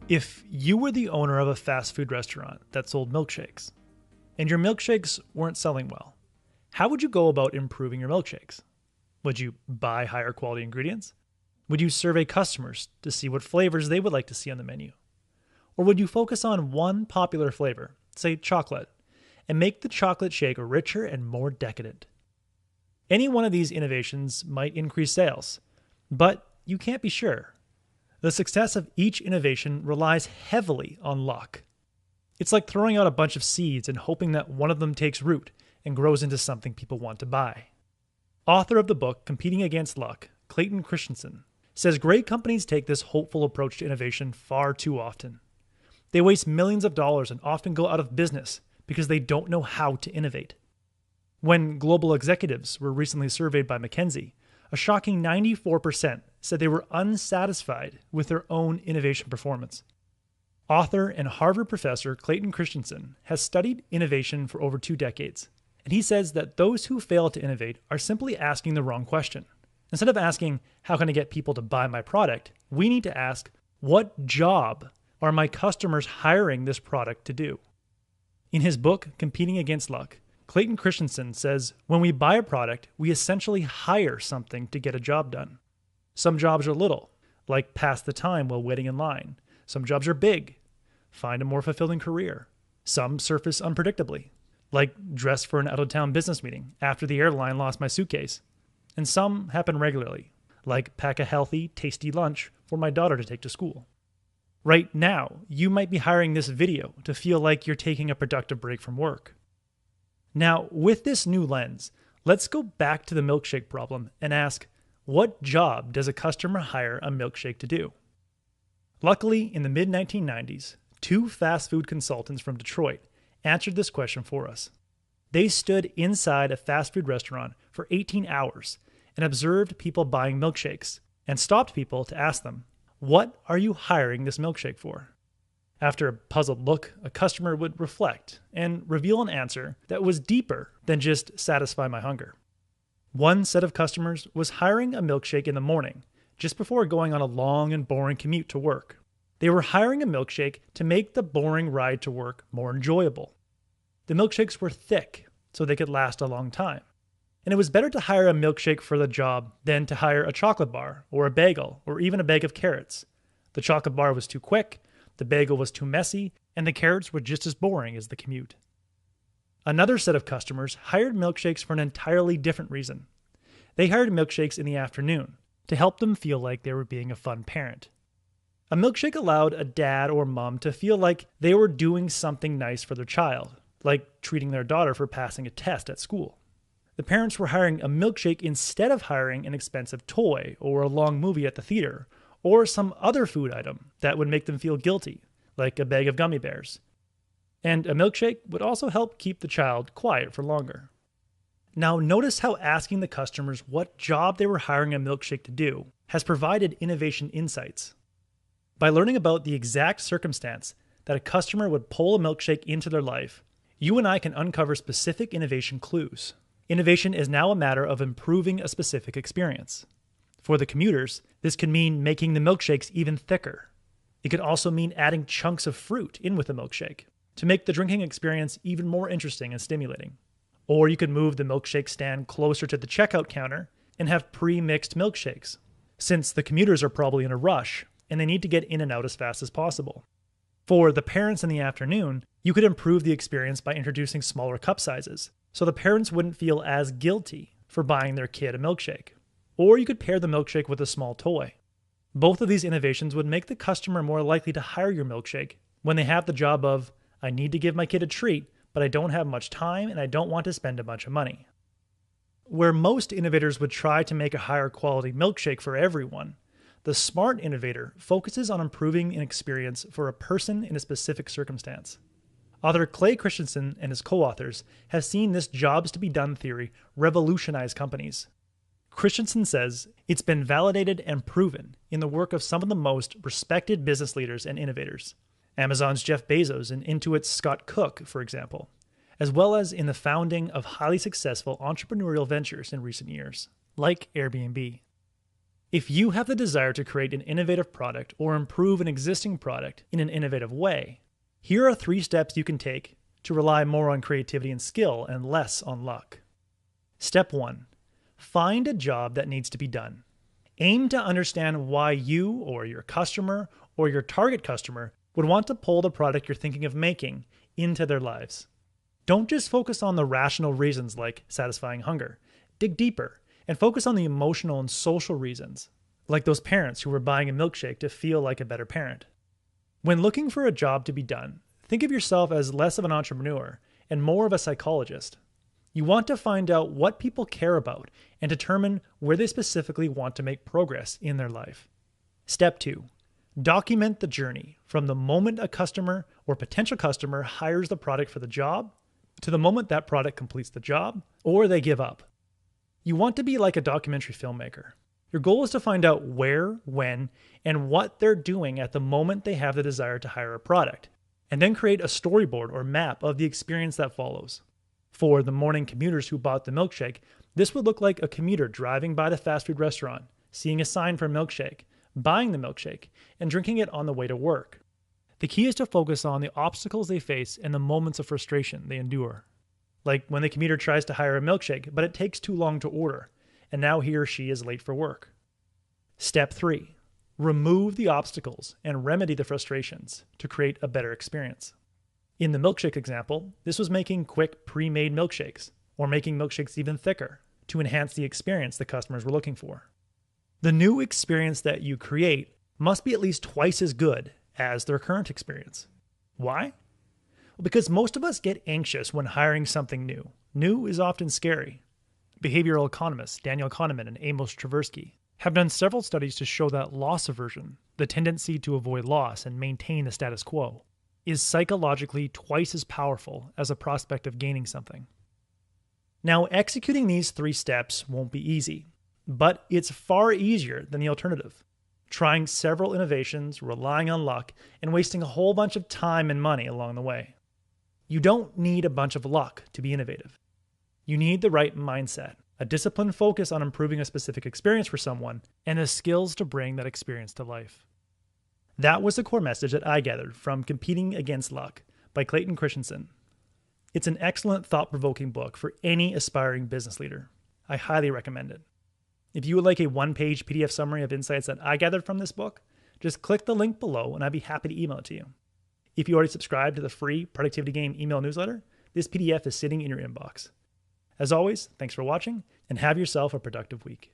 If you were the owner of a fast food restaurant that sold milkshakes, and your milkshakes weren't selling well, how would you go about improving your milkshakes? Would you buy higher quality ingredients? Would you survey customers to see what flavors they would like to see on the menu? Or would you focus on one popular flavor, say chocolate, and make the chocolate shake richer and more decadent? Any one of these innovations might increase sales, but you can't be sure. The success of each innovation relies heavily on luck. It's like throwing out a bunch of seeds and hoping that one of them takes root and grows into something people want to buy. Author of the book Competing Against Luck, Clayton Christensen, says great companies take this hopeful approach to innovation far too often. They waste millions of dollars and often go out of business because they don't know how to innovate. When global executives were recently surveyed by McKinsey, a shocking 94% said they were unsatisfied with their own innovation performance. Author and Harvard professor Clayton Christensen has studied innovation for over 2 decades, and he says that those who fail to innovate are simply asking the wrong question. Instead of asking, how can I get people to buy my product, we need to ask, what job are my customers hiring this product to do? In his book, Competing Against Luck, Clayton Christensen says, when we buy a product, we essentially hire something to get a job done. Some jobs are little, like pass the time while waiting in line. Some jobs are big, find a more fulfilling career. Some surface unpredictably, like dress for an out-of-town business meeting after the airline lost my suitcase. And some happen regularly, like pack a healthy, tasty lunch for my daughter to take to school. Right now, you might be hiring this video to feel like you're taking a productive break from work. Now, with this new lens, let's go back to the milkshake problem and ask, what job does a customer hire a milkshake to do? Luckily, in the mid-1990s, 2 fast food consultants from Detroit answered this question for us. They stood inside a fast food restaurant for 18 hours and observed people buying milkshakes and stopped people to ask them, what are you hiring this milkshake for? After a puzzled look, a customer would reflect and reveal an answer that was deeper than just satisfy my hunger. One set of customers was hiring a milkshake in the morning, just before going on a long and boring commute to work. They were hiring a milkshake to make the boring ride to work more enjoyable. The milkshakes were thick, so they could last a long time. And it was better to hire a milkshake for the job than to hire a chocolate bar or a bagel or even a bag of carrots. The chocolate bar was too quick, the bagel was too messy, and the carrots were just as boring as the commute. Another set of customers hired milkshakes for an entirely different reason. They hired milkshakes in the afternoon to help them feel like they were being a fun parent. A milkshake allowed a dad or mom to feel like they were doing something nice for their child, like treating their daughter for passing a test at school. The parents were hiring a milkshake instead of hiring an expensive toy or a long movie at the theater, or some other food item that would make them feel guilty, like a bag of gummy bears. And a milkshake would also help keep the child quiet for longer. Now notice how asking the customers what job they were hiring a milkshake to do has provided innovation insights. By learning about the exact circumstance that a customer would pull a milkshake into their life, you and I can uncover specific innovation clues. Innovation is now a matter of improving a specific experience. For the commuters, this could mean making the milkshakes even thicker. It could also mean adding chunks of fruit in with the milkshake to make the drinking experience even more interesting and stimulating. Or you could move the milkshake stand closer to the checkout counter and have pre-mixed milkshakes, since the commuters are probably in a rush and they need to get in and out as fast as possible. For the parents in the afternoon, you could improve the experience by introducing smaller cup sizes, so the parents wouldn't feel as guilty for buying their kid a milkshake. Or you could pair the milkshake with a small toy. Both of these innovations would make the customer more likely to hire your milkshake when they have the job of, I need to give my kid a treat, but I don't have much time and I don't want to spend a bunch of money. Where most innovators would try to make a higher quality milkshake for everyone, the smart innovator focuses on improving an experience for a person in a specific circumstance. Author Clay Christensen and his co-authors have seen this jobs to be done theory revolutionize companies. Christensen says it's been validated and proven in the work of some of the most respected business leaders and innovators. Amazon's Jeff Bezos and Intuit's Scott Cook, for example, as well as in the founding of highly successful entrepreneurial ventures in recent years, like Airbnb. If you have the desire to create an innovative product or improve an existing product in an innovative way, here are 3 steps you can take to rely more on creativity and skill and less on luck. Step 1. Find a job that needs to be done. Aim to understand why you or your customer or your target customer would want to pull the product you're thinking of making into their lives. Don't just focus on the rational reasons like satisfying hunger. Dig deeper and focus on the emotional and social reasons, like those parents who were buying a milkshake to feel like a better parent. When looking for a job to be done, think of yourself as less of an entrepreneur and more of a psychologist. You want to find out what people care about and determine where they specifically want to make progress in their life. Step 2. Document the journey from the moment a customer or potential customer hires the product for the job to the moment that product completes the job or they give up. You want to be like a documentary filmmaker. Your goal is to find out where, when, and what they're doing at the moment they have the desire to hire a product, and then create a storyboard or map of the experience that follows. For the morning commuters who bought the milkshake, this would look like a commuter driving by the fast food restaurant, seeing a sign for a milkshake, buying the milkshake, and drinking it on the way to work. The key is to focus on the obstacles they face and the moments of frustration they endure. Like when the commuter tries to hire a milkshake, but it takes too long to order, and now he or she is late for work. Step 3. Remove the obstacles and remedy the frustrations to create a better experience. In the milkshake example, this was making quick pre-made milkshakes, or making milkshakes even thicker to enhance the experience the customers were looking for. The new experience that you create must be at least twice as good as their current experience. Why? Well, because most of us get anxious when hiring something new. New is often scary. Behavioral economists Daniel Kahneman and Amos Tversky have done several studies to show that loss aversion, the tendency to avoid loss and maintain the status quo, is psychologically twice as powerful as a prospect of gaining something. Now, executing these 3 steps won't be easy, but it's far easier than the alternative. Trying several innovations, relying on luck, and wasting a whole bunch of time and money along the way. You don't need a bunch of luck to be innovative. You need the right mindset, a disciplined focus on improving a specific experience for someone, and the skills to bring that experience to life. That was the core message that I gathered from Competing Against Luck by Clayton Christensen. It's an excellent thought-provoking book for any aspiring business leader. I highly recommend it. If you would like a 1-page PDF summary of insights that I gathered from this book, just click the link below and I'd be happy to email it to you. If you already subscribe to the free Productivity Game email newsletter, this PDF is sitting in your inbox. As always, thanks for watching and have yourself a productive week.